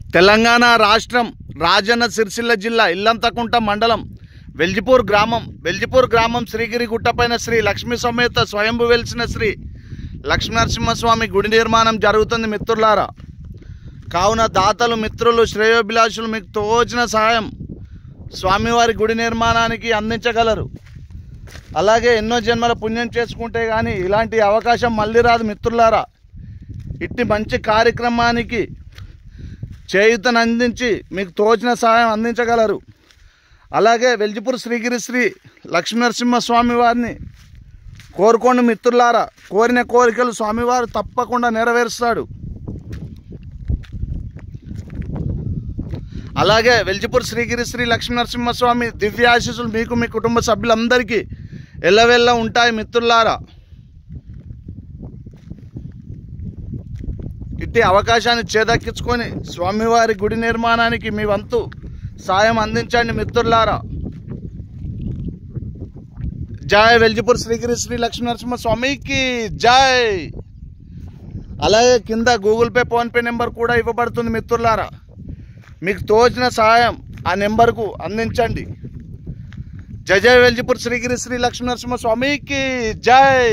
తెలంగాణ రాష్ట్రం రాజన్న సిరిసిల్ల జిల్లా ఇల్లంతకుంట మండలం వెల్జిపూర్ గ్రామం శ్రీగిరి గుట్టపైన శ్రీ లక్ష్మీ సమేత స్వయంభు వెలిసిన శ్రీ లక్ష్మీనరసింహస్వామి గుడి నిర్మాణం జరుగుతుంది మిత్రులారా. కావున దాతలు, మిత్రులు, శ్రేయోభిలాషులు మీకు తోచిన సహాయం స్వామివారి గుడి నిర్మాణానికి అందించగలరు. అలాగే ఎన్నో జన్మల పుణ్యం చేసుకుంటే కానీ ఇలాంటి అవకాశం మళ్ళీ రాదు మిత్రులారా. ఇట్టి మంచి కార్యక్రమానికి చేయూతను అందించి మీకు తోచిన సహాయం అందించగలరు. అలాగే వెల్జిపూర్ శ్రీగిరి శ్రీ లక్ష్మీనరసింహస్వామి వారిని కోరుకోండి మిత్రులారా. కోరిన కోరికలు స్వామివారు తప్పకుండా నెరవేరుస్తాడు. అలాగే వెల్జిపూర్ శ్రీగిరి శ్రీ లక్ష్మీనరసింహస్వామి దివ్య ఆశీస్సులు మీకు, మీ కుటుంబ సభ్యులందరికీ ఎల్లవెల్ల ఉంటాయి మిత్రులారా. ఇట్టి అవకాశాన్ని చేదక్కించుకొని స్వామివారి గుడి నిర్మాణానికి మీ వంతు సాయం అందించండి మిత్రులారా. జై వెల్జిపూర్ శ్రీగిరి శ్రీ లక్ష్మీనరసింహస్వామికి జై. అలాగే కింద గూగుల్ పే, ఫోన్పే నెంబర్ కూడా ఇవ్వబడుతుంది మిత్రులారా. మీకు తోచిన సహాయం ఆ నెంబర్కు అందించండి. జై జై వెల్జిపూర్ శ్రీగిరి శ్రీ లక్ష్మీనరసింహస్వామికి జై.